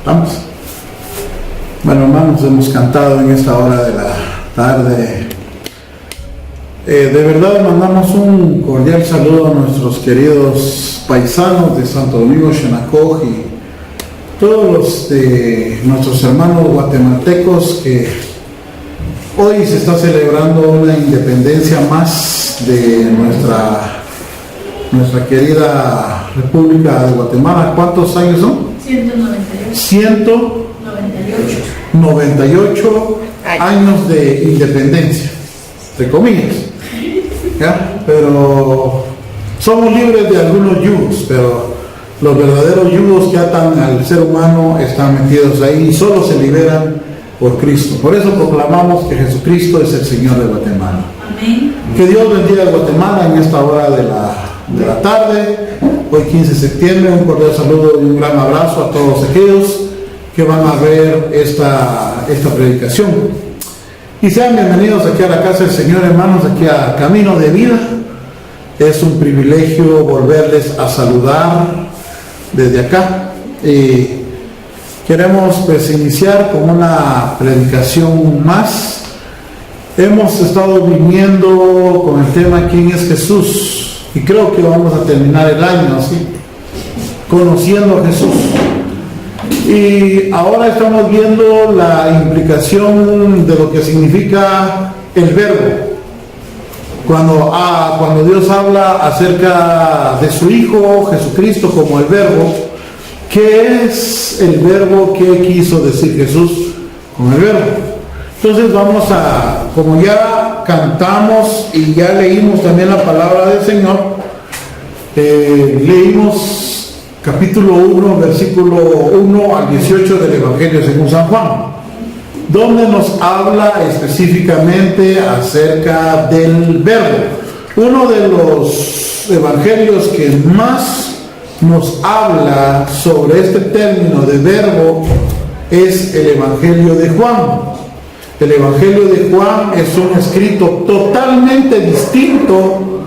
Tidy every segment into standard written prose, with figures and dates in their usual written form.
Vamos. Bueno, hermanos, hemos cantado en esta hora de la tarde. De verdad mandamos un cordial saludo a nuestros queridos paisanos de Santo Domingo, Xenacoj y todos los de nuestros hermanos guatemaltecos que hoy se está celebrando una independencia más de nuestra querida República de Guatemala. ¿Cuántos años son? 198 años de independencia, entre comillas, ¿ya? Pero somos libres de algunos yugos, pero los verdaderos yugos que atan al ser humano están metidos ahí y solo se liberan por Cristo. Por eso proclamamos que Jesucristo es el Señor de Guatemala. Amén. Que Dios bendiga a Guatemala en esta hora de la tarde, hoy 15 de septiembre. Un cordial saludo y un gran abrazo a todos aquellos que van a ver esta predicación. Y sean bienvenidos aquí a la casa del Señor, hermanos, aquí a Camino de Vida. Es un privilegio volverles a saludar desde acá. Y queremos pues iniciar con una predicación más. Hemos estado viniendo con el tema ¿Quién es Jesús? Y creo que vamos a terminar el año así, conociendo a Jesús. Y ahora estamos viendo la implicación de lo que significa el verbo. Cuando Dios habla acerca de su Hijo Jesucristo como el verbo, ¿qué es el verbo? ¿Qué quiso decir Jesús con el verbo? Entonces vamos a, como ya cantamos y ya leímos también la palabra del Señor, leímos capítulo 1, versículo 1 al 18 del Evangelio según San Juan, donde nos habla específicamente acerca del verbo. Uno de los evangelios que más nos habla sobre este término de verbo es el Evangelio de Juan. El Evangelio de Juan es un escrito totalmente distinto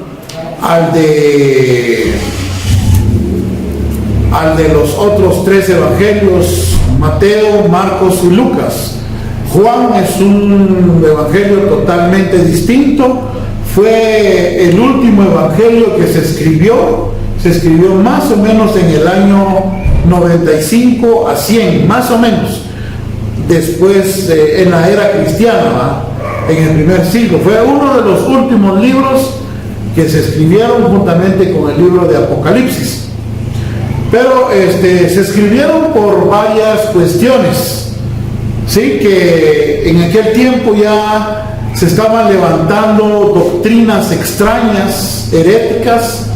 al de los otros tres evangelios, Mateo, Marcos y Lucas. Juan es un evangelio totalmente distinto. Fue el último evangelio que se escribió más o menos en el año 95 a 100, más o menos, después en la era cristiana, en el primer siglo. Fue uno de los últimos libros que se escribieron juntamente con el libro de Apocalipsis. Pero se escribieron por varias cuestiones, ¿sí? Que en aquel tiempo ya se estaban levantando doctrinas extrañas, heréticas,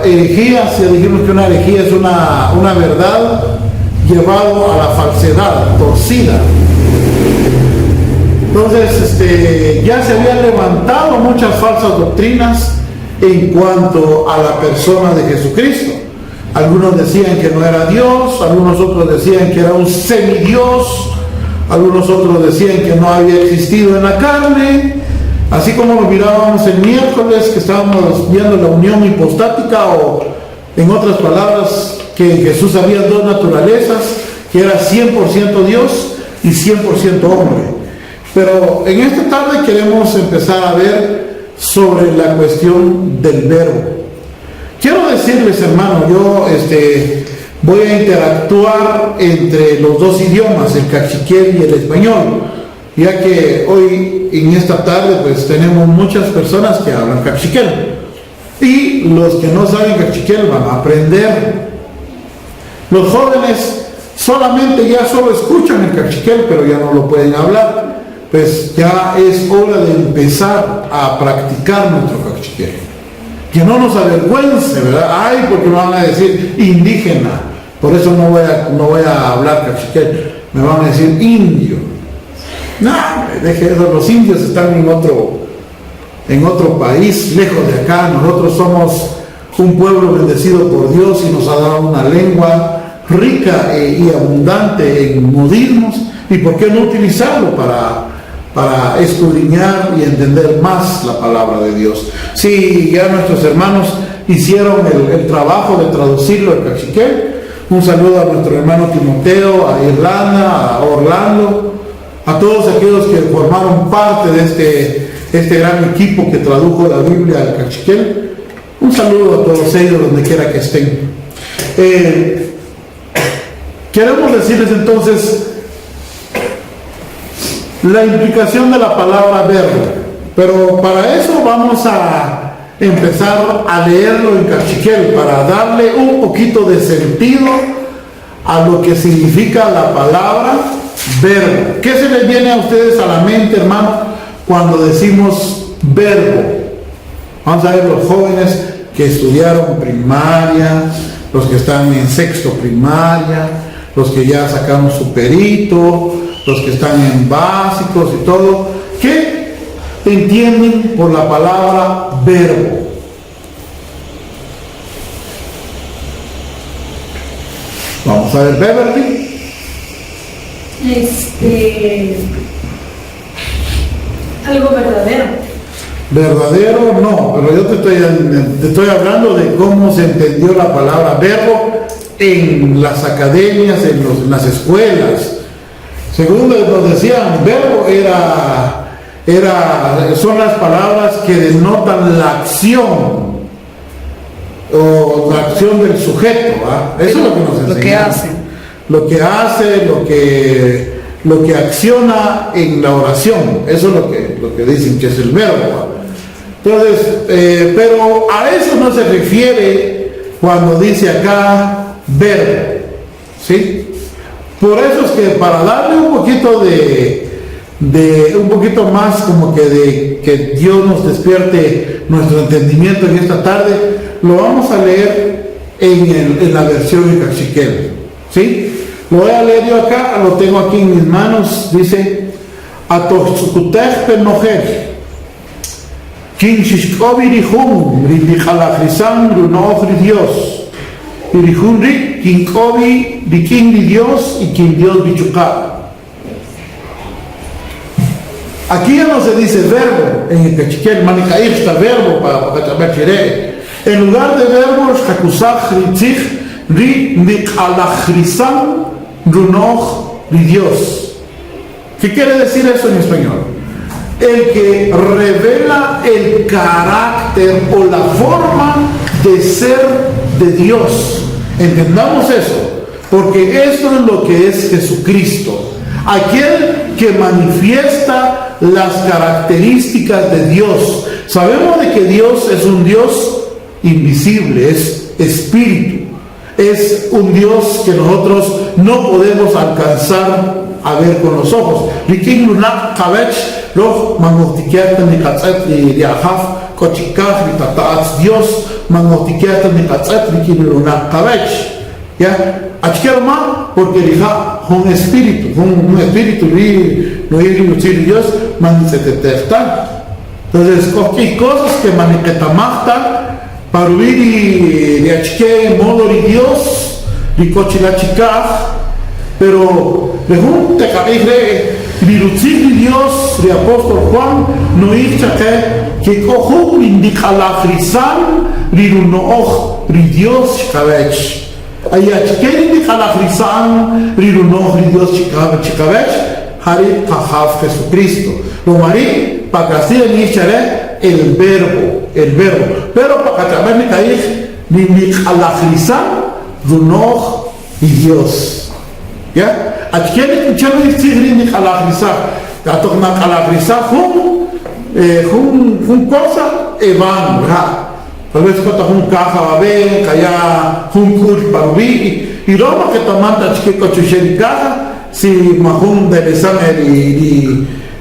herejías. Ya dijimos que una herejía es una verdad llevado a la falsedad, torcida. Entonces ya se habían levantado muchas falsas doctrinas en cuanto a la persona de Jesucristo. Algunos decían que no era Dios, algunos otros decían que era un semidios, algunos otros decían que no había existido en la carne, así como lo mirábamos el miércoles que estábamos viendo la unión hipostática, o en otras palabras que en Jesús había dos naturalezas, que era 100% Dios y 100% hombre. Pero en esta tarde queremos empezar a ver sobre la cuestión del verbo. Quiero decirles, hermano, yo voy a interactuar entre los dos idiomas, el cachiquel y el español, ya que hoy en esta tarde pues tenemos muchas personas que hablan cachiquel y los que no saben cachiquel van a aprender. Los jóvenes solamente ya solo escuchan el cachiquel, pero ya no lo pueden hablar. Pues ya es hora de empezar a practicar nuestro cachiquel. Que no nos avergüence, ¿verdad? Ay, porque me van a decir indígena, por eso no voy a hablar cachiquel, me van a decir indio. No, deje eso, los indios están en otro país, lejos de acá. Nosotros somos un pueblo bendecido por Dios y nos ha dado una lengua rica y abundante en modismos, y por qué no utilizarlo para escudriñar y entender más la palabra de Dios. Si ya nuestros hermanos hicieron el trabajo de traducirlo al cachiquel, Un saludo a nuestro hermano Timoteo, a Irlanda, a Orlando, a todos aquellos que formaron parte de este gran equipo que tradujo la Biblia al cachiquel. Un saludo a todos ellos donde quiera que estén. Queremos decirles entonces la implicación de la palabra verbo, pero para eso vamos a empezar a leerlo en cachiquel para darle un poquito de sentido a lo que significa la palabra verbo. ¿Qué se les viene a ustedes a la mente, hermano, cuando decimos verbo? Vamos a ver los jóvenes que estudiaron primaria, los que están en sexto primaria, los que ya sacaron su perito, los que están en básicos y todo. ¿Qué entienden por la palabra verbo? Vamos a ver, Beverly. Algo verdadero. Verdadero no, pero yo te estoy hablando de cómo se entendió la palabra verbo en las academias, en las escuelas. Según nos decían, verbo son las palabras que denotan la acción o la acción del sujeto, ¿va? Eso es lo que nos enseñan. Lo que hace. Lo que hace, lo que acciona en la oración. Eso es lo que dicen que es el verbo, ¿va? Entonces, pero a eso no se refiere cuando dice acá verbo, ¿sí? Por eso es que para darle un poquito un poquito más como que Dios nos despierte nuestro entendimiento en esta tarde, lo vamos a leer en la versión en cachiquel, ¿sí? Lo voy a leer yo acá, lo tengo aquí en mis manos. Dice: Atoxukutech penojer kin shishkobi rihum ridichalachrisan runoch Dios y rihum rik kin kobi rikin Dios y kin Dios bichuka. Aquí ya no se dice verbo en el cachiquel, manicair está verbo para cachabachire. En lugar de verbo, jakusach ritzich ri nichalachrisan runoch Dios. ¿Qué quiere decir eso en español? El que revela el carácter o la forma de ser de Dios. Entendamos eso, porque esto es lo que es Jesucristo, aquel que manifiesta las características de Dios. Sabemos de que Dios es un Dios invisible, es espíritu, es un Dios que nosotros no podemos alcanzar a ver con los ojos. Dios ¿ya? Porque un espíritu, no es Dios, entonces, hay cosas que maniquetamachtan para huir de achque modo de Dios, de cochilachicaj, pero según te cabe virucir de Dios, de apóstol Juan, no hizo que cojo indica la frisan, virunoch, de Dios cabech. Hay achque indica la frisan, virunoch, de Dios cabech, Hari Kahaf Jesucristo. Lo marí para que así el verbo. Pero para que también me caí ni alajrizan, runoch y Dios. ¿Ya? Aquí hay que decir ni alajrizan. Ya toca alajrizan un cosa evan, ¿verdad? Tal vez cuando un caja va a ver, que haya un cur para vivir y luego que tomando chique cochuche caja. Si mahum de lesame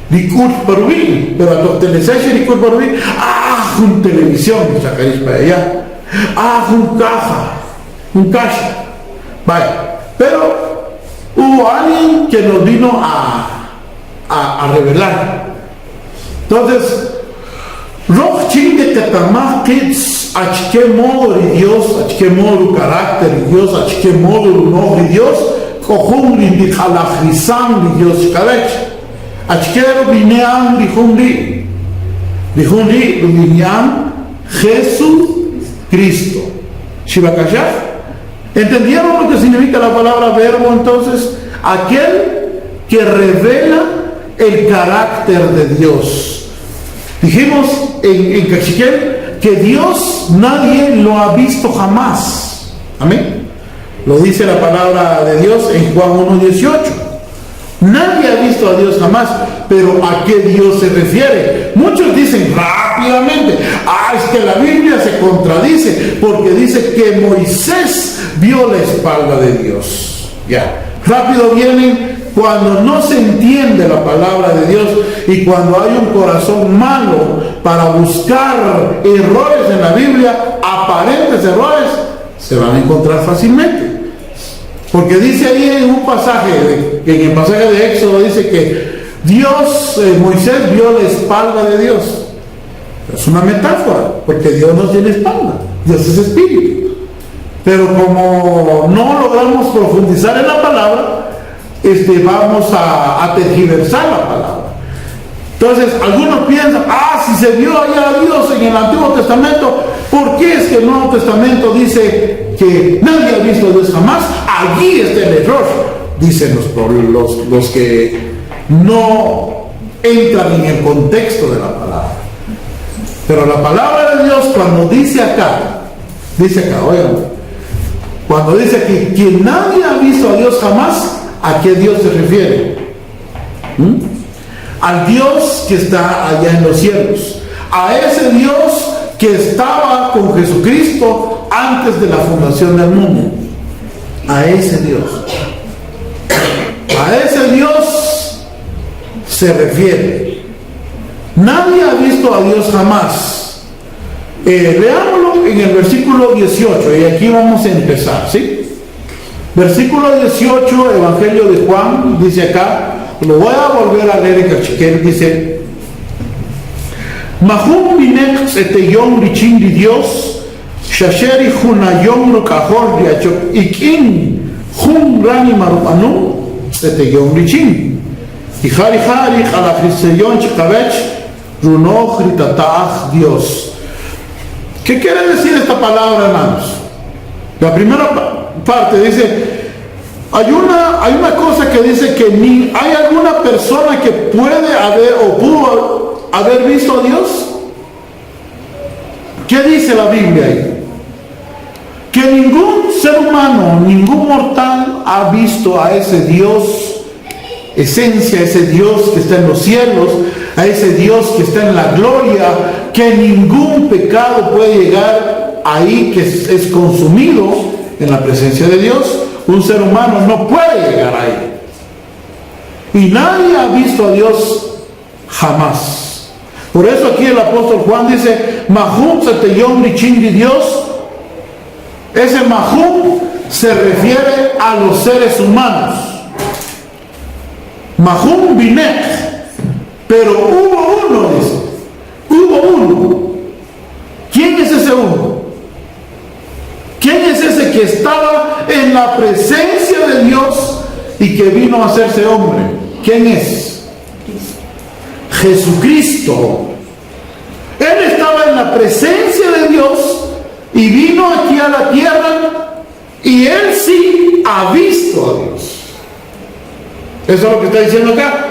di curt perwi, pero a telesession di curt perwi, un televisión, sacaréis para allá, un caja, vaya. Pero hubo alguien que nos vino a revelar. Entonces, Roch ching de tetamah kids, a qué modo de Dios, a qué modo carácter de Dios, a qué modo no de Dios. Kohum li dichalachrisan li Dios cabech. Achkero binean li binean Jesús Cristo. Shibakashah, ¿Entendieron lo que significa la palabra verbo entonces? Aquel que revela el carácter de Dios. Dijimos en Cachiquel que Dios nadie lo ha visto jamás. Amén. Lo dice la palabra de Dios en Juan 1:18. Nadie ha visto a Dios jamás, pero ¿a qué Dios se refiere? Muchos dicen rápidamente, es que la Biblia se contradice, porque dice que Moisés vio la espalda de Dios. Ya, rápido vienen cuando no se entiende la palabra de Dios y cuando hay un corazón malo para buscar errores en la Biblia, aparentes errores, se van a encontrar fácilmente. Porque dice ahí en un pasaje, en el pasaje de Éxodo, dice que Moisés vio la espalda de Dios. Es una metáfora, porque Dios no tiene espalda, Dios es espíritu. Pero como no logramos profundizar en la palabra, vamos a tergiversar la palabra. Entonces, algunos piensan, si se vio allá a Dios en el Antiguo Testamento, ¿por qué es que el Nuevo Testamento dice que nadie ha visto a Dios jamás? Allí está el error, dicen los que no entran en el contexto de la palabra. Pero la palabra de Dios, cuando dice acá, oigan, cuando dice que nadie ha visto a Dios jamás, ¿a qué Dios se refiere? Al Dios que está allá en los cielos, a ese Dios que estaba con Jesucristo antes de la fundación del mundo. A ese Dios se refiere. Nadie ha visto a Dios jamás. Leámoslo en el versículo 18 y aquí vamos a empezar, ¿sí? Versículo 18, Evangelio de Juan, dice acá, lo voy a volver a leer en Cachiquel, dice: Mahum binek eteyom richin di Dios, shasheri hunayom rukahor diachok ikin hun rani marupanu eteyom richin. Hijari jari alafriseyon chikavech runoch ritatach Dios. ¿Qué quiere decir esta palabra, hermanos? La primera parte dice, hay una cosa que dice que ni hay alguna persona que puede haber o pudo haber visto a Dios. ¿Qué dice la Biblia ahí? Que ningún ser humano, ningún mortal ha visto a ese Dios, esencia, ese Dios que está en los cielos, a ese Dios que está en la gloria, que ningún pecado puede llegar ahí, que es consumido en la presencia de Dios. Un ser humano no puede llegar ahí. Y nadie ha visto a Dios jamás. Por eso aquí el apóstol Juan dice, Mahum seteyom richin di Dios. Ese Mahum se refiere a los seres humanos. Mahum binek. Pero hubo uno, dice. Hubo uno. ¿Quién es ese uno? ¿Quién es ese que estaba en la presencia de Dios y que vino a hacerse hombre? ¿Quién es? Jesucristo. Él estaba en la presencia de Dios y vino aquí a la tierra y él sí ha visto a Dios. Eso es lo que está diciendo acá.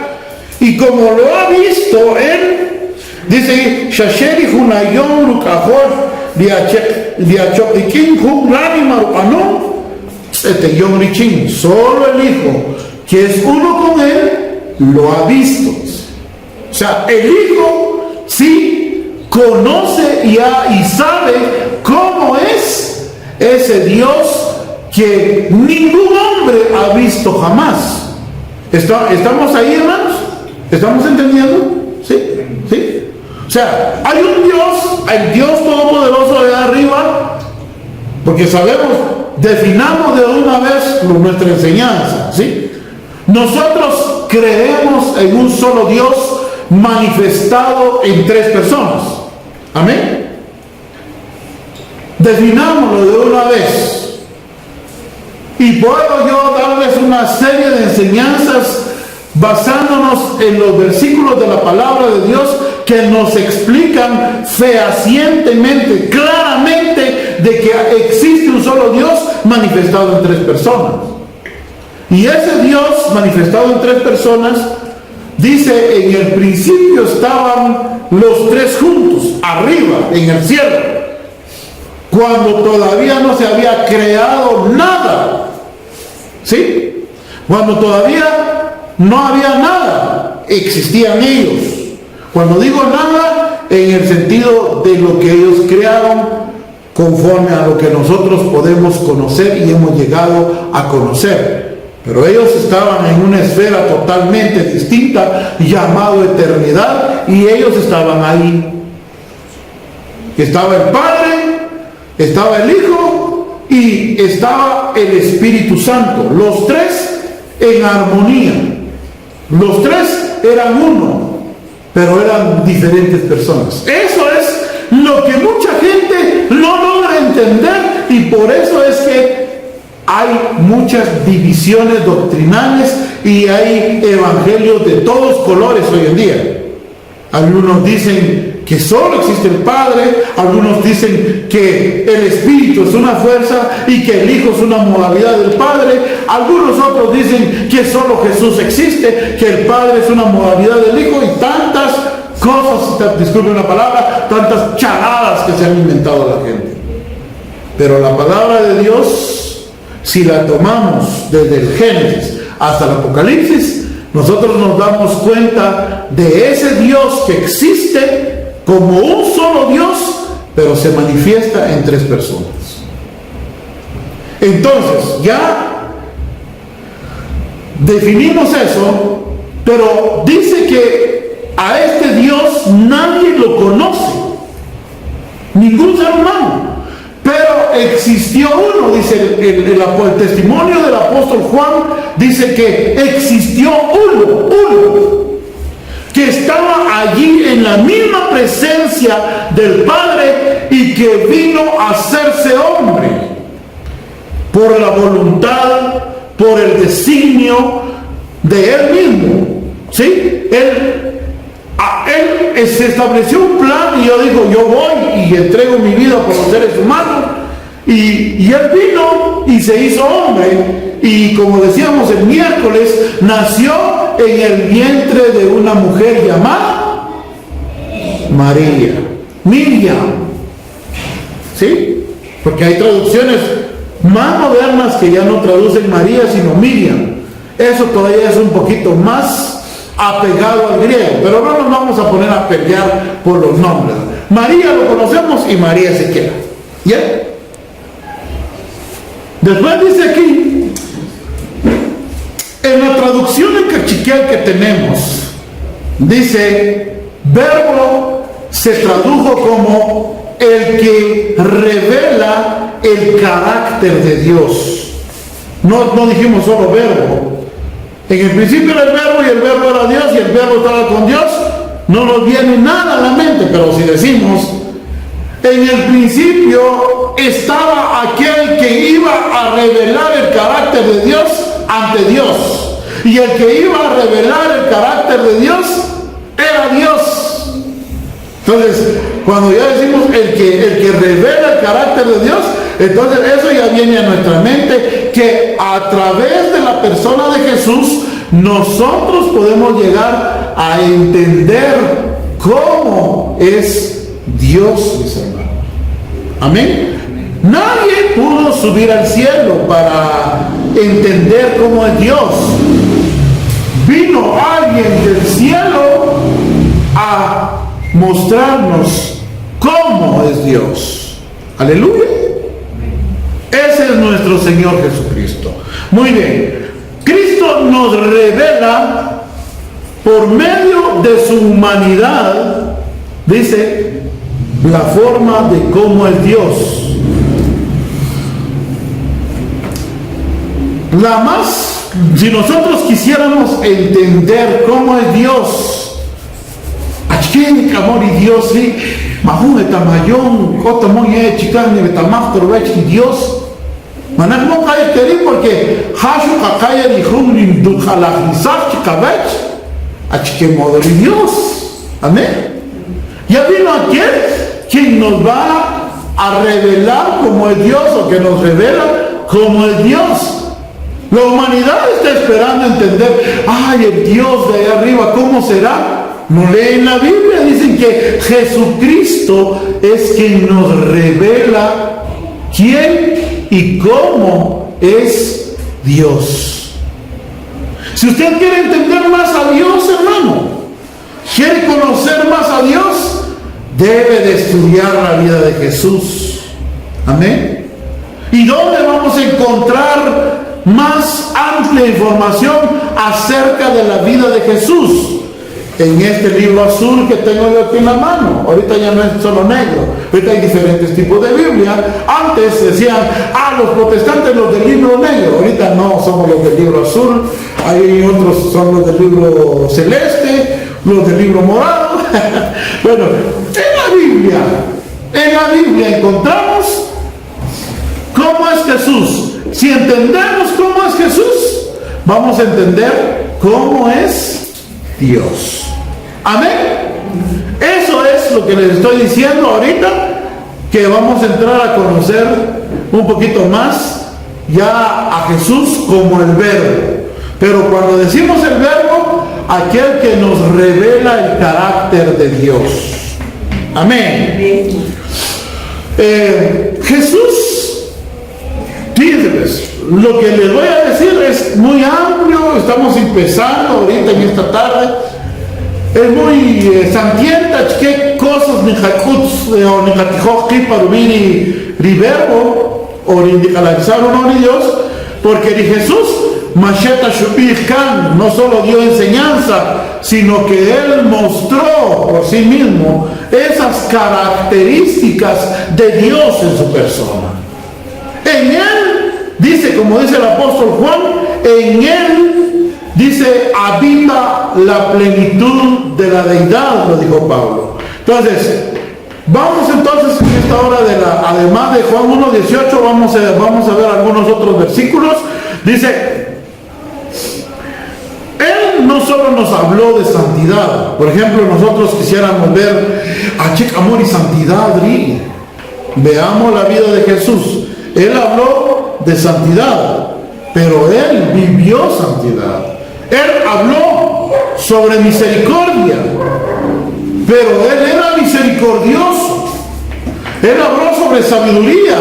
Y como lo ha visto él, dice, Shasheri hunayom rukahor solo el Hijo, que es uno con él, lo ha visto. O sea, el Hijo sí conoce y sabe cómo es ese Dios que ningún hombre ha visto jamás. ¿Estamos ahí, hermanos? ¿Estamos entendiendo? ¿Sí? ¿Sí? O sea, hay un Dios, el Dios Todopoderoso de arriba, porque sabemos, definamos de una vez nuestra enseñanza, ¿sí? Nosotros creemos en un solo Dios manifestado en tres personas. Amén. Definámoslo de una vez. Y puedo yo darles una serie de enseñanzas basándonos en los versículos de la palabra de Dios que nos explican fehacientemente, claramente, de que existe un solo Dios manifestado en tres personas. Y ese Dios manifestado en tres personas, dice, en el principio estaban los tres juntos, arriba, en el cielo, cuando todavía no se había creado nada. ¿Sí? Cuando todavía no había nada, existían ellos. Cuando digo nada, en el sentido de lo que ellos crearon, conforme a lo que nosotros podemos conocer y hemos llegado a conocer. Pero ellos estaban en una esfera totalmente distinta, llamado eternidad, y ellos estaban ahí. Estaba el Padre, estaba el Hijo y estaba el Espíritu Santo. Los tres en armonía. Los tres eran uno, pero eran diferentes personas. Eso es lo que mucha gente no logra entender, y por eso es que hay muchas divisiones doctrinales y hay evangelios de todos colores hoy en día. Algunos dicen que solo existe el Padre, algunos dicen que el Espíritu es una fuerza y que el Hijo es una modalidad del Padre, algunos otros dicen que solo Jesús existe, que el Padre es una modalidad del Hijo, y tantas cosas, disculpen la palabra, tantas charadas que se han inventado la gente. Pero la palabra de Dios, si la tomamos desde el Génesis hasta el Apocalipsis, nosotros nos damos cuenta de ese Dios que existe como un solo Dios, pero se manifiesta en tres personas. Entonces, ya definimos eso, pero dice que a este Dios nadie lo conoce, ningún ser humano. Pero existió uno, dice el testimonio del apóstol Juan, dice que existió uno, que estaba allí en la misma presencia del Padre y que vino a hacerse hombre por la voluntad, por el designio de él mismo. ¿Sí? Él se estableció un plan, y yo digo, yo voy y entrego mi vida por los seres humanos, y él vino y se hizo hombre, y como decíamos el miércoles, nació en el vientre de una mujer llamada María, Miriam. ¿Sí? Porque hay traducciones más modernas que ya no traducen María sino Miriam. Eso todavía es un poquito más apegado al griego, pero no nos vamos a poner a pelear por los nombres. María lo conocemos y María se queda. ¿Ya? Después dice aquí, en la traducción en cachiquel que tenemos, dice, verbo se tradujo como el que revela el carácter de Dios. No dijimos solo verbo. En el principio era el verbo, y el verbo era Dios, y el verbo estaba con Dios. No nos viene nada a la mente, pero si decimos, en el principio estaba aquel que iba a revelar el carácter de Dios ante Dios, y el que iba a revelar el carácter de Dios era Dios. Entonces, cuando ya decimos el que revela el carácter de Dios, entonces eso ya viene a nuestra mente, que a través de la persona de Jesús nosotros podemos llegar a entender cómo es Dios, mis hermanos. Amén. Nadie pudo subir al cielo para entender cómo es Dios. Vino alguien del cielo a mostrarnos cómo es Dios. Aleluya. Ese es nuestro Señor Jesucristo. Muy bien. Cristo nos revela por medio de su humanidad, dice, la forma de cómo es Dios. Si nosotros quisiéramos entender cómo es Dios, aquí amor y Dios, sí, Mahun tamayón, Jota muy chican, ni tamak torvech y Dios. Manak no cae terí porque Hashu kakaya ni humrin dukhalajizach chikavech, achike modo y Dios. Amén. Ya vino aquel quien nos va a revelar como es Dios, o que nos revela como es Dios. La humanidad está esperando entender, ay, el Dios de allá arriba, ¿cómo será? No leen la Biblia, dicen que Jesucristo es quien nos revela quién y cómo es Dios. Si usted quiere entender más a Dios, hermano, quiere conocer más a Dios, debe de estudiar la vida de Jesús. Amén. ¿Y dónde vamos a encontrar más amplia información acerca de la vida de Jesús? En este libro azul que tengo yo aquí en la mano. Ahorita ya no es solo negro, ahorita hay diferentes tipos de Biblia. Antes decían, los protestantes los del libro negro. Ahorita no, somos los del libro azul. Hay otros, son los del libro celeste, los del libro morado. Bueno, en la Biblia encontramos cómo es Jesús. Si entendemos cómo es Jesús, vamos a entender cómo es Dios. Amén. Eso es lo que les estoy diciendo ahorita, que vamos a entrar a conocer un poquito más ya a Jesús como el Verbo. Pero cuando decimos el Verbo, aquel que nos revela el carácter de Dios. Amén. Jesús, fíjense pues, lo que les voy a decir es muy amplio. Estamos empezando ahorita en esta tarde. Es muy santienta, qué cosas ni jacuts o ni jatijoqui para unir riverbo o ni calazar uno ni Dios, porque ni Jesús macheta shubirkan no solo dio enseñanza, sino que él mostró por sí mismo esas características de Dios en su persona. En él, dice, como dice el apóstol Juan, en él, dice, habita la plenitud de la deidad, lo dijo Pablo. Entonces, vamos entonces en esta hora además de Juan 1:18, vamos a ver algunos otros versículos. Dice, él no solo nos habló de santidad. Por ejemplo, nosotros quisiéramos ver a Chic Amor y Santidad. Veamos la vida de Jesús. Él habló de santidad, pero él vivió santidad. Él habló sobre misericordia, pero él era misericordioso. Él habló sobre sabiduría,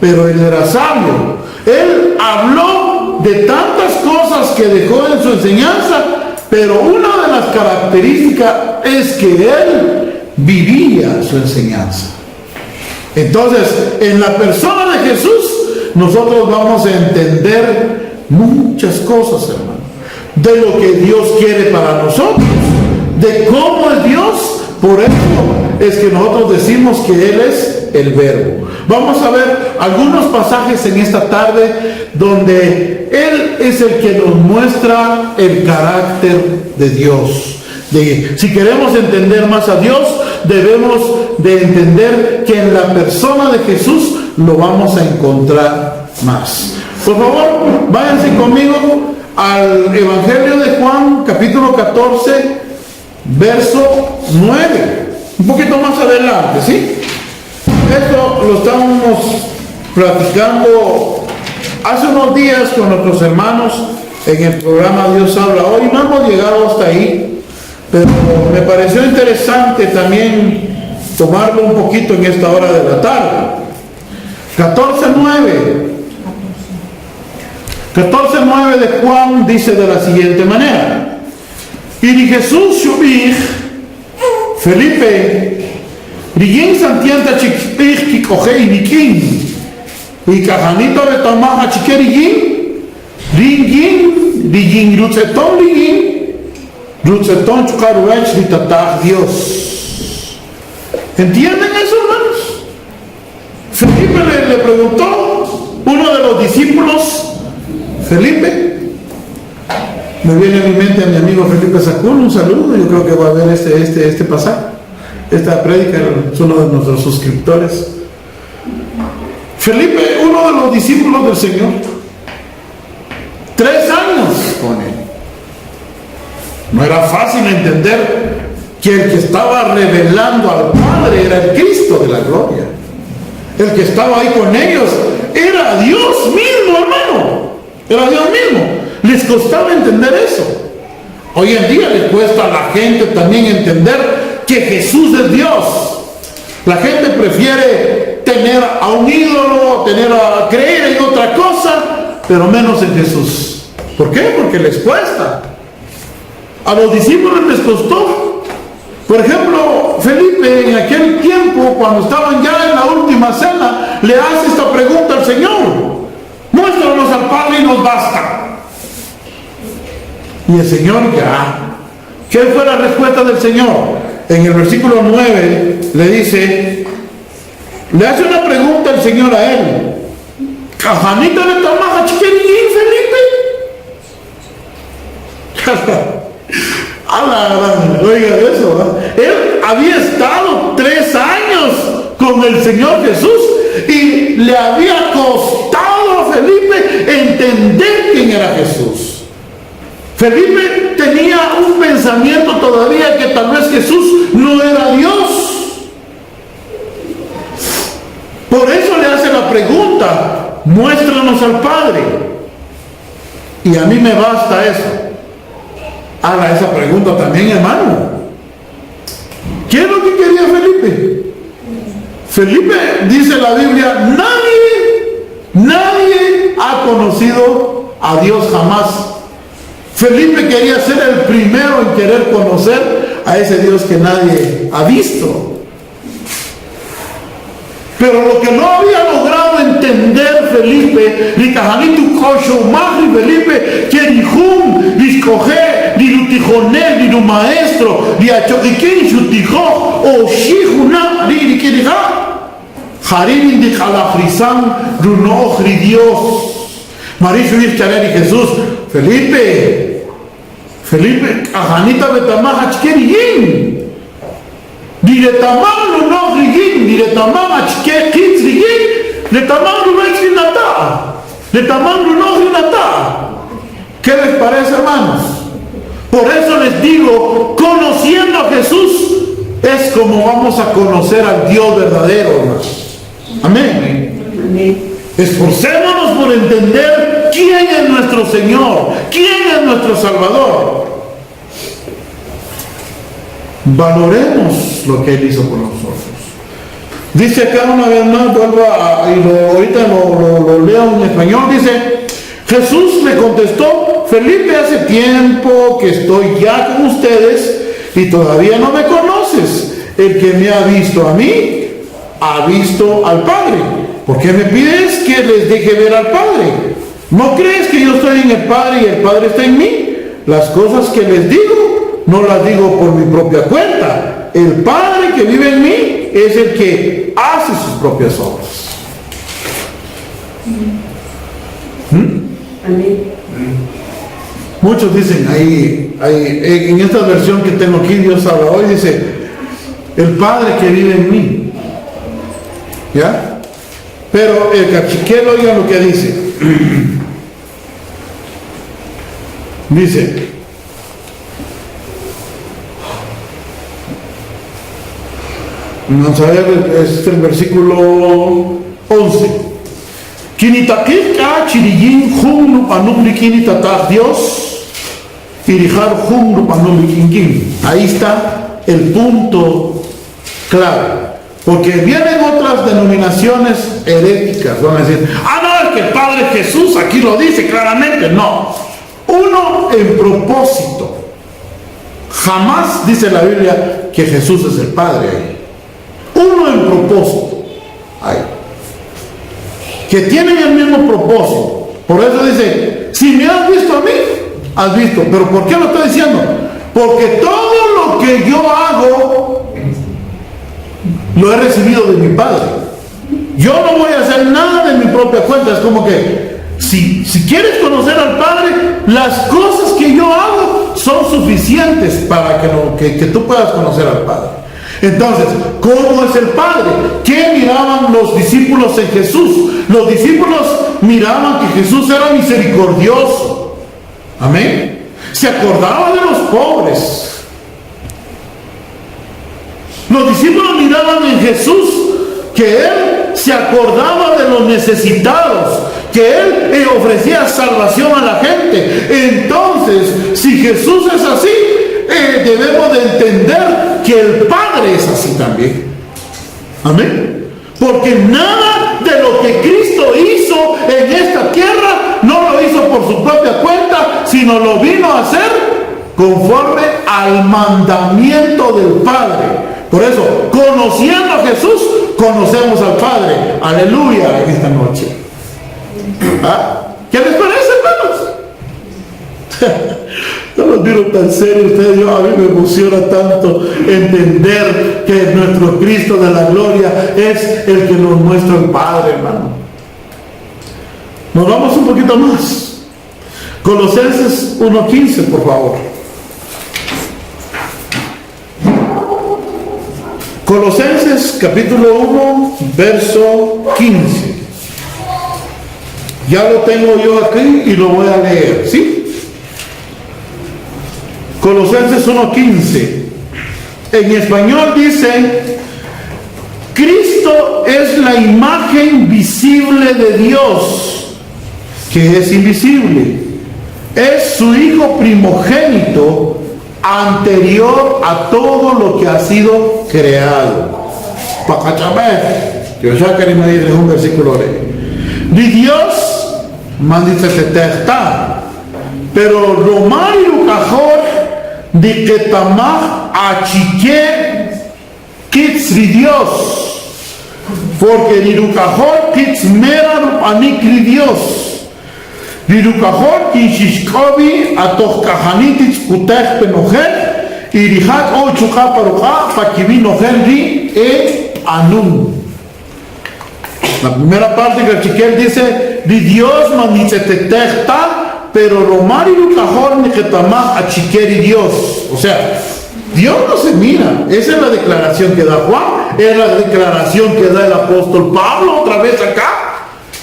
pero él era sabio. Él habló de tantas cosas que dejó en su enseñanza, pero una de las características es que él vivía su enseñanza. Entonces, en la persona de Jesús, nosotros vamos a entender muchas cosas, hermano, de lo que Dios quiere para nosotros, de cómo es Dios. Por eso es que nosotros decimos que Él es el Verbo. Vamos a ver algunos pasajes en esta tarde donde Él es el que nos muestra el carácter de Dios. Si queremos entender más a Dios, debemos de entender que en la persona de Jesús lo vamos a encontrar más. Por favor, váyanse conmigo al Evangelio de Juan, capítulo 14, verso 9. Un poquito más adelante, ¿sí? Esto lo estábamos platicando hace unos días con nuestros hermanos en el programa Dios Habla Hoy. No hemos llegado hasta ahí, pero me pareció interesante también tomarlo un poquito en esta hora de la tarde. 14:9 de Juan dice de la siguiente manera: y ni Jesús subir Felipe Rigin Santianta Chiquich Kikoje y Nikin y Cajanito de Tamaja Chiquerigin Rigin Rutsetón Chucaruech Ritatá Dios. ¿Entienden eso, hermanos? Felipe le preguntó, uno de los discípulos, Felipe, me viene a mi mente a mi amigo Felipe Sacún, un saludo. Yo creo que va a ver este pasaje, esta prédica, es uno de nuestros suscriptores. Felipe, uno de los discípulos del Señor, 3 años con él. No era fácil entender que el que estaba revelando al Padre era el Cristo de la gloria. el que estaba ahí con ellos, era Dios mismo, hermano. Era Dios mismo. Les costaba entender eso. Hoy en día les cuesta a la gente también entender que Jesús es Dios. La gente prefiere tener a un ídolo, creer en otra cosa, pero menos en Jesús. ¿Por qué? Porque les cuesta. A los discípulos les costó. Por ejemplo, Felipe en aquel tiempo, cuando estaban ya en la última cena, le hace esta pregunta al Señor: muéstranos al Padre y nos basta. Y el Señor ya. ¿Qué fue la respuesta del Señor? En el versículo 9 le dice, le hace una pregunta el Señor a él: ¿Cajanita de tamaja chiquerín, Felipe? Oiga eso, ¿verdad? Él había estado 3 años con el Señor Jesús y le había costado a Felipe entender quién era Jesús. Felipe tenía un pensamiento todavía que tal vez Jesús no era Dios. Por eso le hace la pregunta: muéstranos al Padre. Y a mí me basta eso. Haga esa pregunta también, hermano. ¿Qué es lo que quería Felipe? Felipe, dice la Biblia, nadie ha conocido a Dios jamás. Felipe quería ser el primero en querer conocer a ese Dios que nadie ha visto. Pero lo que no había logrado entender Felipe, ni Cajanito Cocho Magri Felipe, que ni Jum, ni escoger, ni Lutijonel, ni no maestro, ni Achoquiquín, Chutijó, o Shijuna, ni Kirija, Harim de Jalafrizán, Runojri Dios, Marisho y Jesús, Felipe, Cajanita Betamaja Chquerillín. Ni le tamam no rigin, ni le tamam achke kits rigin, le tamam no rinata, le tamam no rinata. ¿Qué les parece, hermanos? Por eso les digo, conociendo a Jesús es como vamos a conocer al Dios verdadero, hermanos. Amén. Amén. Esforcémonos por entender quién es nuestro Señor, quién es nuestro Salvador. Valoremos lo que Él hizo por nosotros. Dice acá una vez más, ahorita lo leo en español, dice: Jesús le contestó: Felipe, hace tiempo que estoy ya con ustedes y todavía no me conoces. El que me ha visto a mí, ha visto al Padre. ¿Por qué me pides que les deje ver al Padre? ¿No crees que yo estoy en el Padre y el Padre está en mí? Las cosas que les digo no las digo por mi propia cuenta. El Padre que vive en mí es el que hace sus propias obras. Amén. Muchos dicen ahí, en esta versión que tengo aquí, Dios habla hoy, dice: el Padre que vive en mí. ¿Ya? Pero el cachiquero, oiga lo que dice. Dice: vamos a ver, este es el versículo 11. Dios, ahí está el punto clave. Porque vienen otras denominaciones heréticas, van a decir: no, es que el Padre Jesús aquí lo dice claramente. No, uno en propósito. Jamás dice la Biblia que Jesús es el Padre ahí. Uno en propósito hay, que tienen el mismo propósito. Por eso dice: si me has visto a mí, has visto. ¿Pero por qué lo estoy diciendo? Porque todo lo que yo hago lo he recibido de mi Padre. Yo no voy a hacer nada de mi propia cuenta. Es como que si quieres conocer al Padre, las cosas que yo hago son suficientes para que tú puedas conocer al Padre. Entonces, ¿cómo es el Padre? ¿Qué miraban los discípulos en Jesús? Los discípulos miraban que Jesús era misericordioso. Amén. Se acordaban de los pobres. Los discípulos miraban en Jesús que Él se acordaba de los necesitados, que Él ofrecía salvación a la gente. Entonces, si Jesús es así, debemos de entender que el Padre es así también. Amén. Porque nada de lo que Cristo hizo en esta tierra no lo hizo por su propia cuenta, sino lo vino a hacer conforme al mandamiento del Padre. Por eso, conociendo a Jesús, conocemos al Padre. Aleluya, en esta noche. ¿Ah? ¿Qué les parece, hermanos? No los miro tan serio ustedes. A mí me emociona tanto entender que nuestro Cristo de la gloria es el que nos muestra el Padre, hermano. Nos vamos un poquito más. Colosenses 1:15, por favor. Colosenses capítulo 1, verso 15. Ya lo tengo yo aquí y lo voy a leer, ¿sí? Colosenses 1:15. En español dice: Cristo es la imagen visible de Dios, que es invisible. Es su Hijo primogénito, anterior a todo lo que ha sido creado. Yo ya quería decirles un versículo de Dios, mandice tehta, pero Romario Cajor de que tamar a chique kits Dios, porque Nirukajor kits mera anikri Dios. Nirukajor kinshishkobi atoch kahanitich kutech penojer irihat o chuka paruja pakivino henry anum. La primera parte que el chiquel dice di Dios manichetetechta, pero Romario Cajor ni que tamá a chiqueri Dios. O sea, Dios no se mira. Esa es la declaración que da Juan, es la declaración que da el apóstol Pablo otra vez acá.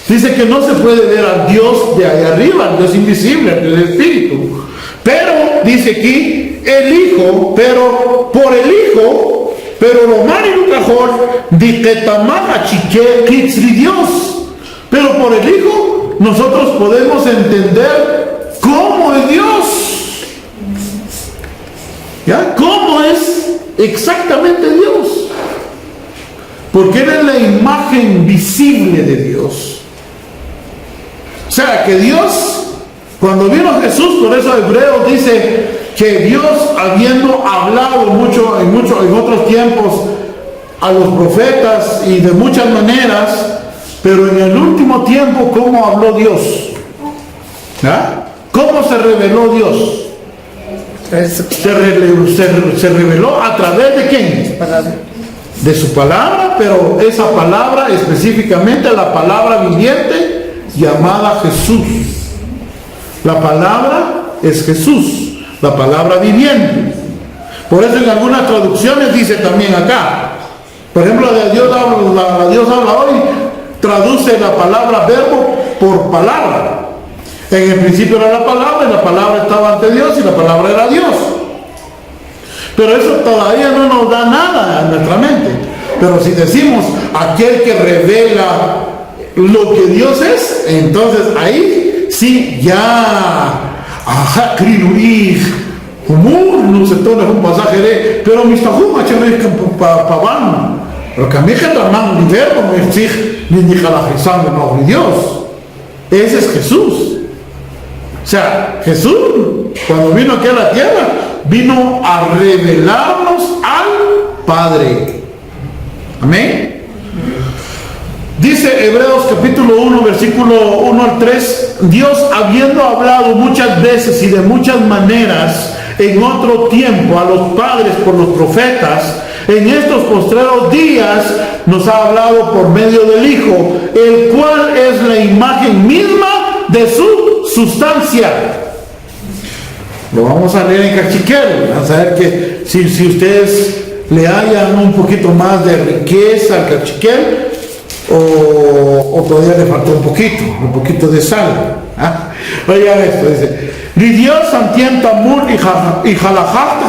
Dice que no se puede ver al Dios de ahí arriba, al Dios invisible, al Espíritu. Pero, dice aquí, el Hijo, pero por el Hijo, pero Romario Cajor, di que tamá a chiqueri Dios. Pero por el Hijo, nosotros podemos entender cómo es Dios. ¿Ya? ¿Cómo es exactamente Dios? Porque Él es la imagen visible de Dios. O sea, que Dios, cuando vino Jesús, por eso Hebreos dice que Dios, habiendo hablado en otros tiempos a los profetas y de muchas maneras, pero en el último tiempo, ¿cómo habló Dios? ¿Ah? ¿Cómo se reveló Dios? Se reveló a través de ¿quién? De su palabra, pero esa palabra específicamente la palabra viviente llamada Jesús. La palabra es Jesús, la palabra viviente. Por eso en algunas traducciones dice también acá, por ejemplo, Dios habla hoy, traduce la palabra verbo por palabra. En el principio era la palabra, y la palabra estaba ante Dios, y la palabra era Dios. Pero eso todavía no nos da nada a nuestra mente. Pero si decimos aquel que revela lo que Dios es, entonces ahí sí ya no se toma un pasaje de pero mis tajuma pavan lo que a mí que traman ni verbo ni sig ni jalajizando no Dios. Ese es Jesús. O sea, Jesús cuando vino aquí a la tierra vino a revelarnos al Padre. Amén. Dice Hebreos capítulo 1, versículo 1 al 3, Dios habiendo hablado muchas veces y de muchas maneras en otro tiempo a los padres por los profetas, en estos postreros días nos ha hablado por medio del Hijo, el cual es la imagen misma de su sustancia. Lo vamos a leer en cachiquel, a saber que si ustedes le hallan un poquito más de riqueza al cachiquel, o todavía le faltó un poquito de sal. ¿Ah? Oigan esto, dice: Dios antien tamur y jalajach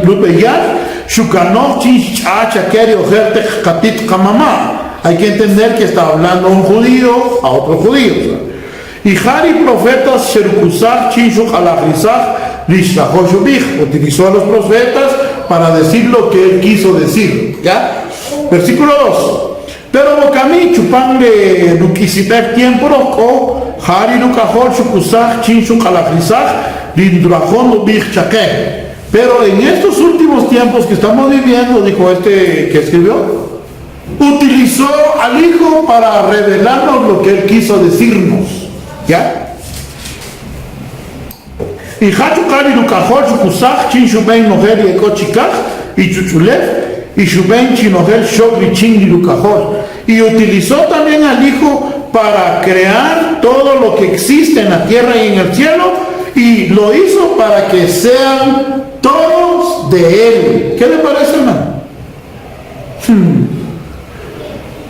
lupeyar shukanov chinchacha keri ojerte katit kamama Hay que entender que está hablando un judío a otro judío. Y Hari profetas Sherkusach Chinshuk Alachrizach Lishtahosubich utilizó a los profetas para decir lo que él quiso decir. ¿Ya? Versículo 2. Pero Bocamí chupanle Nukisiter tiempo o Hari Nukahol Shukusach Chinshuk Alachrizach Lindrajon Lubich Chaque. Pero en estos últimos tiempos que estamos viviendo, dijo este que escribió, utilizó al Hijo para revelarnos lo que él quiso decirnos. ¿Ya? Y Hachukari Lukahol Shukusach Chinshuben Nohel y Ekochikach y Chuchulev y Shuben Chinohel Shogri Chingi Lukahol. Y utilizó también al Hijo para crear todo lo que existe en la tierra y en el cielo, y lo hizo para que sean todos de él. ¿Qué le parece, hermano?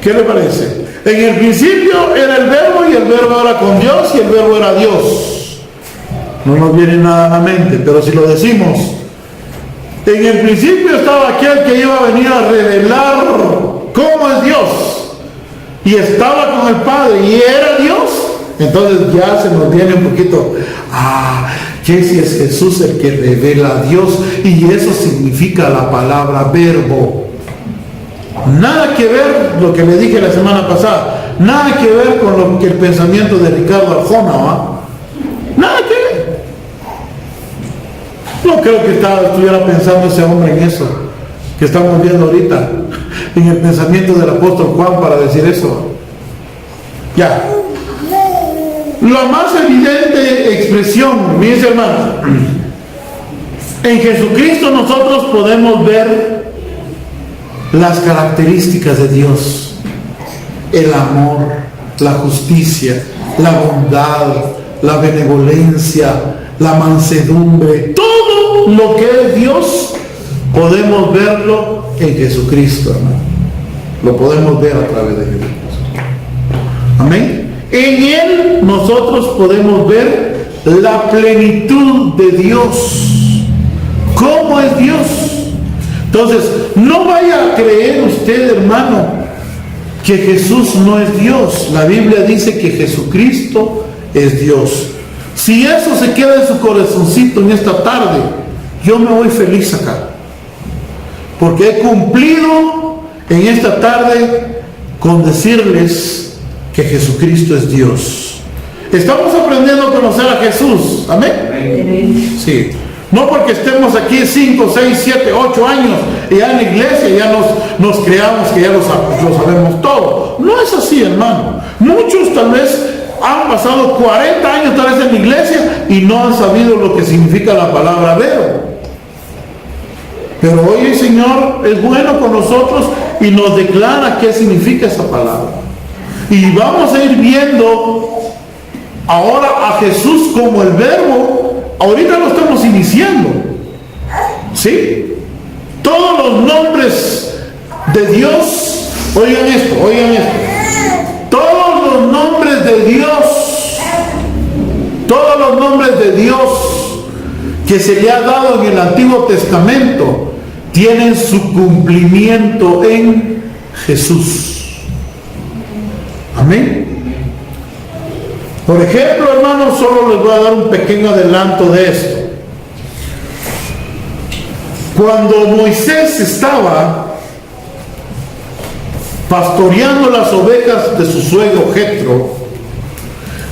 ¿Qué le parece? En el principio era el verbo, y el verbo era con Dios, y el verbo era Dios. No nos viene nada a la mente, pero si lo decimos, en el principio estaba aquel que iba a venir a revelar cómo es Dios, y estaba con el Padre, y era Dios. Entonces ya se nos viene un poquito, que si es Jesús el que revela a Dios, y eso significa la palabra verbo. Nada que ver lo que le dije la semana pasada, nada que ver con lo que el pensamiento de Ricardo Arjona, nada que ver. No creo que estuviera pensando ese hombre en eso que estamos viendo ahorita, en el pensamiento del apóstol Juan para decir eso. Ya. La más evidente expresión, mis hermanos, en Jesucristo nosotros podemos ver las características de Dios: el amor, la justicia, la bondad, la benevolencia, la mansedumbre. Todo lo que es Dios podemos verlo en Jesucristo, hermano. Lo podemos ver a través de Jesucristo. Amén. En Él nosotros podemos ver la plenitud de Dios. ¿Cómo es Dios? Entonces, no vaya a creer usted, hermano, que Jesús no es Dios. La Biblia dice que Jesucristo es Dios. Si eso se queda en su corazoncito en esta tarde, yo me voy feliz acá, porque he cumplido en esta tarde con decirles que Jesucristo es Dios. Estamos aprendiendo a conocer a Jesús. ¿Amén? Sí. No porque estemos aquí 5, 6, 7, 8 años y ya en la iglesia ya nos creamos que ya lo sabemos todo. No es así, hermano. Muchos tal vez han pasado 40 años tal vez en la iglesia y no han sabido lo que significa la palabra verbo. Pero hoy el Señor es bueno con nosotros y nos declara qué significa esa palabra. Y vamos a ir viendo ahora a Jesús como el verbo. Ahorita lo estamos iniciando, ¿sí? Todos los nombres de Dios, oigan esto, todos los nombres de Dios que se le ha dado en el Antiguo Testamento tienen su cumplimiento en Jesús. Amén. Por ejemplo, hermanos, solo les voy a dar un pequeño adelanto de esto. Cuando Moisés estaba pastoreando las ovejas de su suegro Jetro,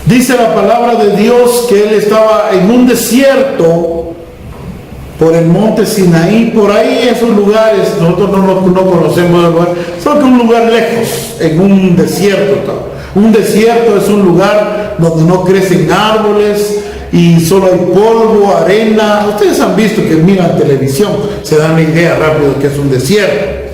dice la palabra de Dios que él estaba en un desierto por el monte Sinaí. Por ahí esos lugares, nosotros no conocemos el lugar, solo que un lugar lejos, en un desierto. Un desierto es un lugar donde no crecen árboles y solo hay polvo, arena. Ustedes han visto que miran televisión, se dan una idea rápido de que es un desierto.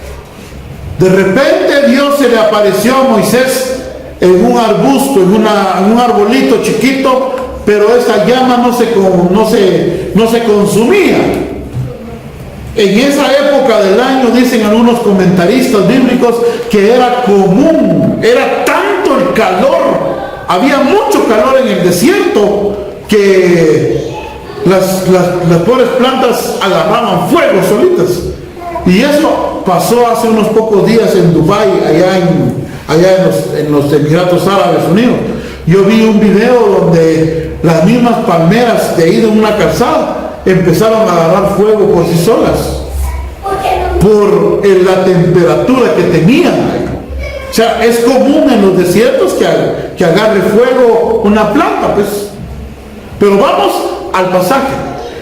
De repente Dios se le apareció a Moisés en un arbusto, en un arbolito chiquito, pero esa llama no se consumía. En esa época del año, dicen algunos comentaristas bíblicos, que era común, era tanto el calor, había mucho calor en el desierto, que las pobres plantas agarraban fuego solitas. Y eso pasó hace unos pocos días en Dubái, allá allá en los Emiratos Árabes Unidos. Yo vi un video donde las mismas palmeras de ahí de una calzada empezaron a agarrar fuego por sí solas, por la temperatura que tenían. O sea, es común en los desiertos que agarre fuego una planta, pues. Pero vamos al pasaje.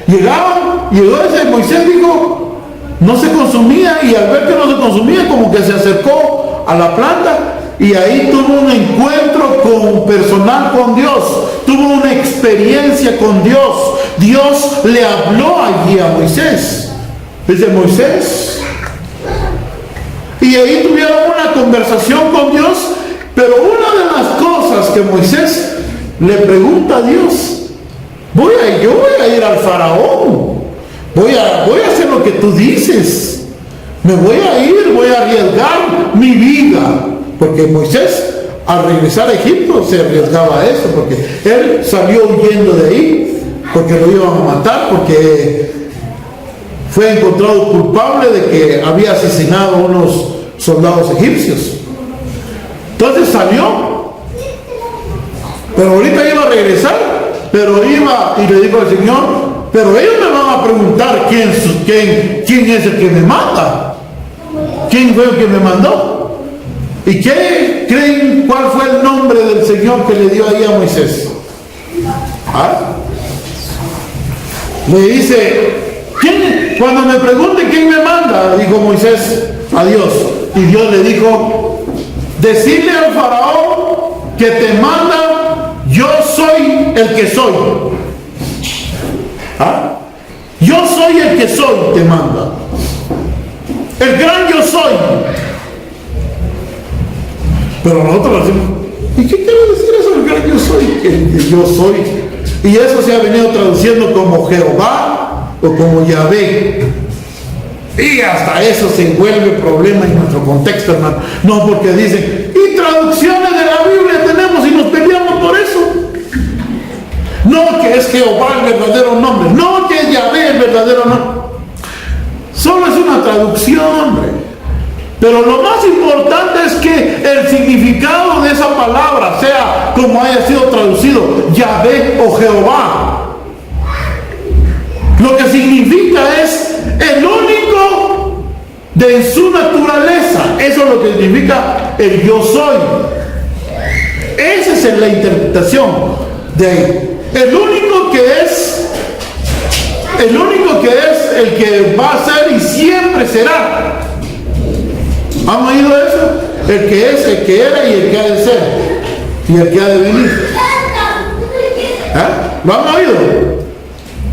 Llegó ese Moisés, dijo, no se consumía, y al ver que no se consumía, como que se acercó a la planta, y ahí tuvo un encuentro personal con Dios, tuvo una experiencia con Dios. Dios le habló allí a Moisés. Dice Moisés, y ahí tuvieron una conversación con Dios. Pero una de las cosas que Moisés le pregunta a Dios, yo voy a ir al faraón, voy a hacer lo que tú dices, me voy a ir, voy a arriesgar mi vida, porque Moisés al regresar a Egipto se arriesgaba a eso, porque él salió huyendo de ahí, porque lo iban a matar, porque fue encontrado culpable de que había asesinado a unos soldados egipcios. Entonces salió, pero ahorita iba a regresar, pero iba y le dijo al Señor, pero ellos me van a preguntar quién es el que me mata, quién fue el que me mandó. ¿Y qué creen? ¿Cuál fue el nombre del Señor que le dio ahí a Moisés? Le dice, cuando me pregunte quién me manda, dijo Moisés a Dios, y Dios le dijo, decirle al faraón que te manda, yo soy el que soy. Yo soy el que soy, te manda. El gran yo soy. Pero nosotros decimos, ¿y qué quiere decir eso, el gran yo soy? El yo soy. Y eso se ha venido traduciendo como Jehová o como Yahvé. Y hasta eso se vuelve problema en nuestro contexto, hermano. No, porque dicen, y traducciones de la Biblia tenemos y nos peleamos por eso. No que es Jehová el verdadero nombre, no que es Yahvé el verdadero nombre. Solo es una traducción, hombre. Pero lo más importante es que el significado de esa palabra sea como haya sido traducido, Yahvé o Jehová. Lo que significa es el único de su naturaleza. Eso es lo que significa el yo soy. Esa es la interpretación de ahí. El único que es el que va a ser y siempre será. ¿Han oído eso? El que es, el que era y el que ha de ser y el que ha de venir. ¿Lo han oído?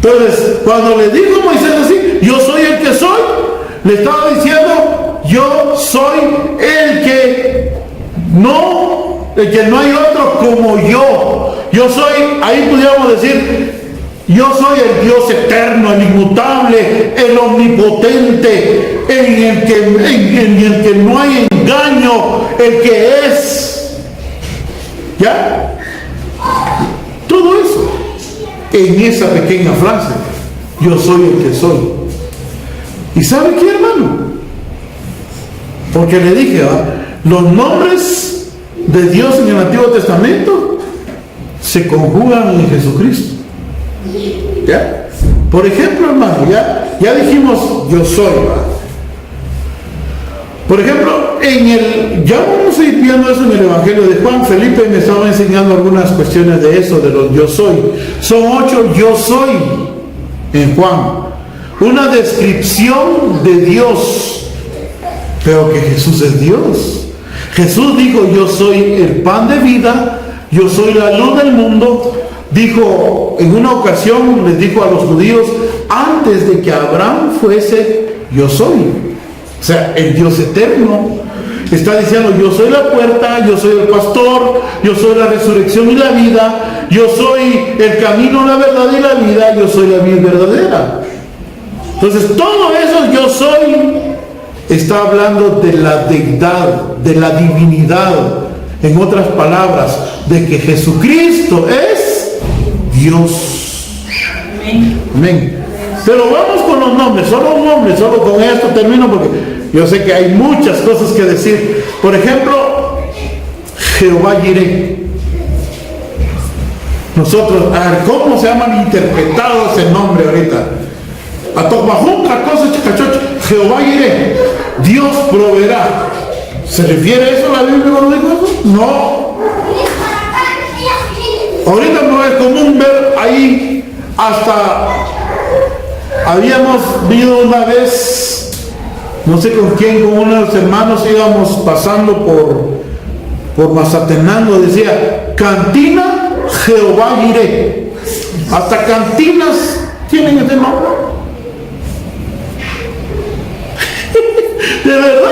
Entonces, cuando le dijo Moisés así, yo soy el que soy, le estaba diciendo, yo soy el que no hay otro como yo. Yo soy, ahí pudiéramos decir, yo soy el Dios eterno, el inmutable, el omnipotente, en el que no hay engaño, el que es. ¿Ya? Todo eso en esa pequeña frase, yo soy el que soy. ¿Y sabe qué, hermano? Porque le dije, los nombres de Dios en el Antiguo Testamento se conjugan en Jesucristo. ¿Ya? Por ejemplo, hermano, ya dijimos yo soy, ¿verdad? Por ejemplo, ya vamos a ir viendo eso en el Evangelio de Juan. Felipe me estaba enseñando algunas cuestiones de eso, de los yo soy. Son 8 yo soy en Juan. Una descripción de Dios, pero que Jesús es Dios. Jesús dijo, yo soy el pan de vida, yo soy la luz del mundo. Dijo, en una ocasión les dijo a los judíos, antes de que Abraham fuese, yo soy. O sea, el Dios eterno está diciendo, yo soy la puerta, yo soy el pastor, yo soy la resurrección y la vida, yo soy el camino, la verdad y la vida, yo soy la vida verdadera. Entonces, todo eso yo soy está hablando de la deidad, de la divinidad. En otras palabras, de que Jesucristo es Dios. Amén. Pero vamos con los nombres, solo con esto termino, porque yo sé que hay muchas cosas que decir. Por ejemplo, Jehová Jireh. Nosotros, a ver, ¿cómo se ha malinterpretado ese nombre ahorita? A Tokmahunca, cosa chicachocha, Jehová Jireh, Dios proveerá. ¿Se refiere a eso la Biblia cuando dijo eso? No. Ahorita no es común ver ahí, hasta habíamos visto una vez, no sé con quién, con uno de los hermanos íbamos pasando por Mazatenango, decía, cantina Jehová Jireh. Hasta cantinas tienen ese nombre. De verdad.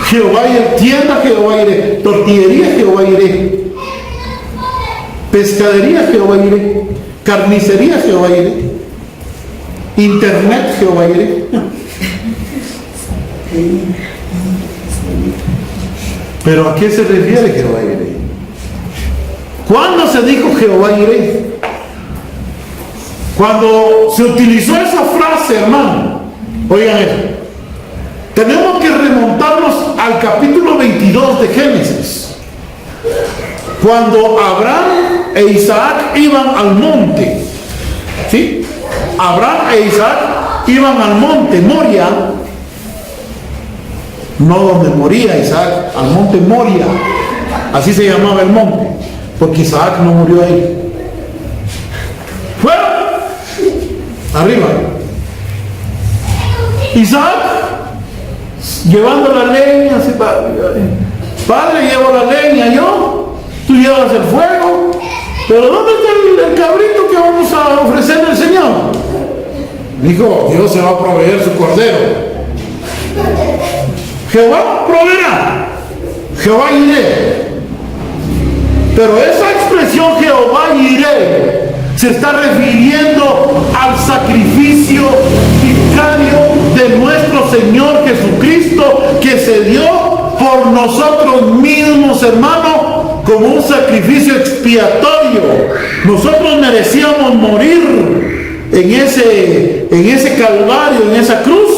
Jehová Jireh, tienda Jehová Jireh, tortillería Jehová Jireh, pescadería Jehová Jireh, carnicería Jehová Jireh, internet Jehová Jireh. Pero ¿a qué se refiere Jehová Jireh? ¿Cuándo se dijo Jehová Jireh? Cuando se utilizó esa frase, hermano, oigan esto, tenemos que remontarnos al capítulo 22 de Génesis, cuando Abraham e Isaac iban al monte, ¿sí? Abraham e Isaac iban al monte Moria, no donde moría Isaac, al monte Moria, así se llamaba el monte, porque Isaac no murió ahí. Fuera, arriba. Isaac llevando la leña, así, padre, llevo la leña yo, tú llevas el fuego, pero ¿dónde está el cabrito que vamos a ofrecerle al Señor? Dijo, Dios se va a proveer su cordero. Jehová proveerá, Jehová Jireh. Pero esa expresión Jehová Jireh se está refiriendo al sacrificio vicario de nuestro Señor Jesucristo, que se dio por nosotros mismos, hermano, como un sacrificio expiatorio. Nosotros merecíamos morir en ese calvario, en esa cruz,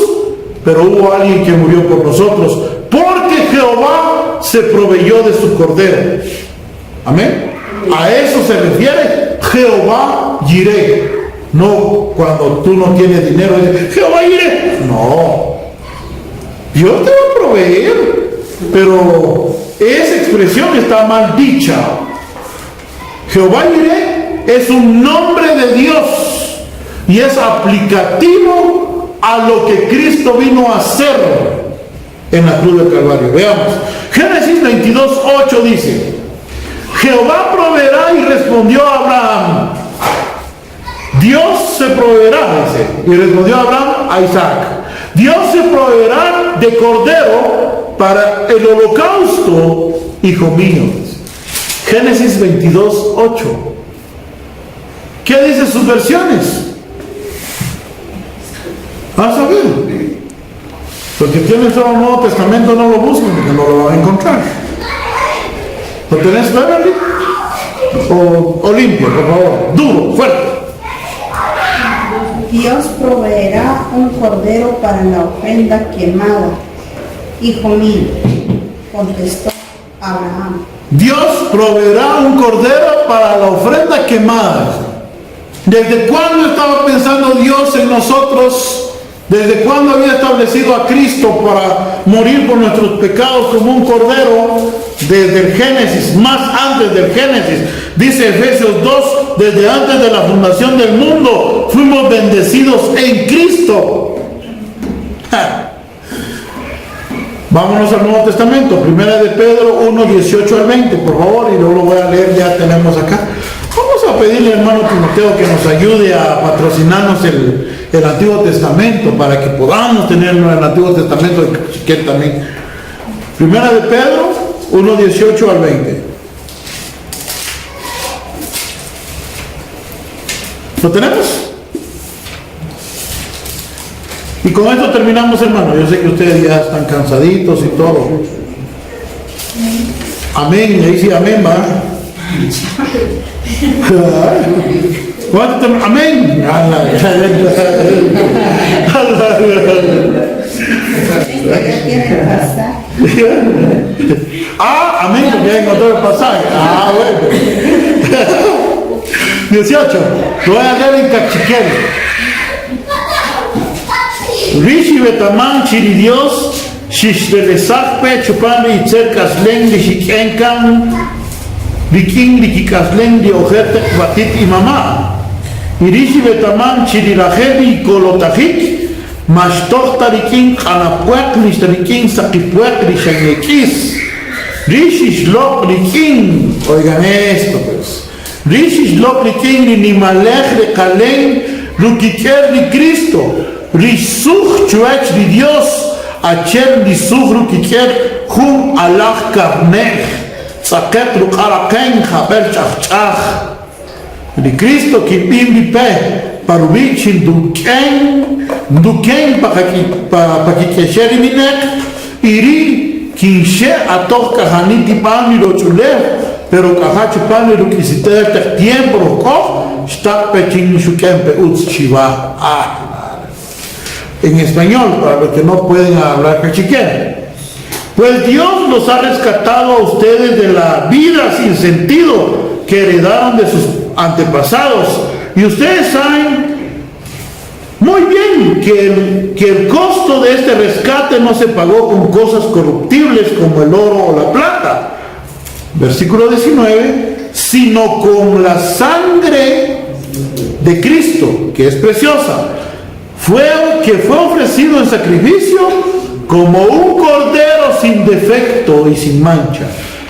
pero hubo alguien que murió por nosotros, porque Jehová se proveyó de su cordero. Amén. A eso se refiere Jehová Jireh. No cuando tú no tienes dinero, Jehová Jireh. No. Dios te va a proveer. Pero esa expresión está mal dicha. Jehová Jireh es un nombre de Dios y es aplicativo a lo que Cristo vino a hacer en la cruz del Calvario. Veamos. Génesis 22:8 dice: Jehová proveerá, y respondió a Abraham. Dios se proveerá, dice, y respondió Abraham a Isaac. Dios se proveerá de cordero para el holocausto, hijo mío. Génesis 22:8. ¿Qué dicen sus versiones? Vas a ver. Porque tienes todo el Nuevo Testamento, no lo busquen, porque no lo van a encontrar. ¿Lo tenés, Beverly? O limpio, por favor. Duro, fuerte. Dios proveerá un cordero para la ofrenda quemada, hijo mío, contestó Abraham. Dios proveerá un cordero para la ofrenda quemada. ¿Desde cuándo estaba pensando Dios en nosotros? ¿Desde cuándo había establecido a Cristo para morir por nuestros pecados como un cordero? Desde el Génesis, más antes del Génesis. Dice Efesios 2, desde antes de la fundación del mundo fuimos bendecidos en Cristo. Vámonos al Nuevo Testamento, Primera de Pedro 1, 18 al 20, por favor, y luego lo voy a leer, ya tenemos acá. Vamos a pedirle al hermano Timoteo que nos ayude a patrocinarnos el Antiguo Testamento, para que podamos tenerlo en el Antiguo Testamento, si quiere también. Primera de Pedro 1, 18 al 20. ¿Lo tenemos? Y con esto terminamos, hermano. Yo sé que ustedes ya están cansaditos y todo. Amén. Ahí sí, amén, va. Amén. Amén. Ya encontró el pasaje. Ah, bueno. 18. Lo voy a leer en cachiquel. Rishi Betaman Chiri Dios, Shishvelesakpe, Chupani y Cercaslen, Lishikenkan, Likin, Likikaslen, Diojete, Batit y Mamá. Y Rishi Betaman Chiri Rajebi y Kolotajik, Mashtochta Likin, Hanapuek, Lishtarikin, Sakipuek, Lishanekis. Rishi Shlok Likin, oigan esto pues. Rishi Shlok Likin, Nimalech de Kalen, Rukiker ni Cristo. Risuch chuech di Dios, acher risuch rukiker, hum alach karnech, saket rukaraken, haber chachach. Di Cristo kipim di pe, parubichin duken pakikesheri minek, iri kinshe atoch kahaniti pami lo chuler, pero kahachu pami lo kisiter tiempo roko, stak pechin shuken pe utz shiva. En español, para los que no pueden hablar cachiquén. Pues Dios los ha rescatado a ustedes de la vida sin sentido que heredaron de sus antepasados. Y ustedes saben muy bien que el costo de este rescate no se pagó con cosas corruptibles como el oro o la plata. Versículo 19, sino con la sangre de Cristo, que es preciosa, que fue ofrecido en sacrificio como un cordero sin defecto y sin mancha.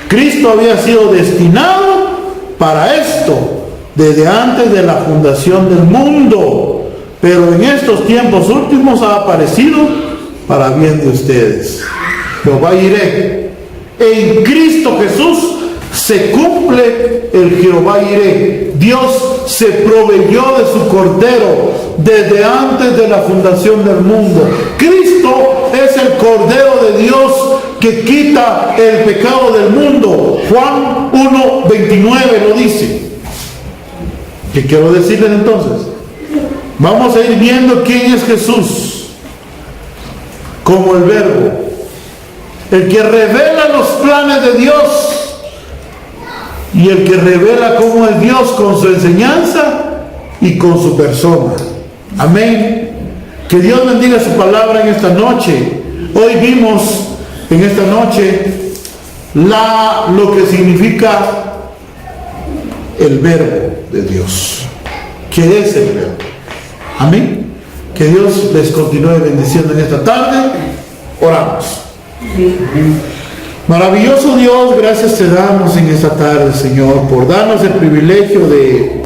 Cristo había sido destinado para esto desde antes de la fundación del mundo, pero en estos tiempos últimos ha aparecido para bien de ustedes. Jehová Jireh, en Cristo Jesús se cumple el Jehová Jireh. Dios se proveyó de su cordero desde antes de la fundación del mundo. Cristo es el cordero de Dios que quita el pecado del mundo. Juan 1:29 lo dice. ¿Qué quiero decirles entonces? Vamos a ir viendo quién es Jesús como el Verbo, el que revela los planes de Dios y el que revela cómo es Dios con su enseñanza y con su persona. Amén. Que Dios bendiga su palabra en esta noche. Hoy vimos en esta noche lo que significa el Verbo de Dios. ¿Qué es el Verbo? Amén. Que Dios les continúe bendiciendo en esta tarde. Oramos. Maravilloso Dios, gracias te damos en esta tarde, Señor, por darnos el privilegio de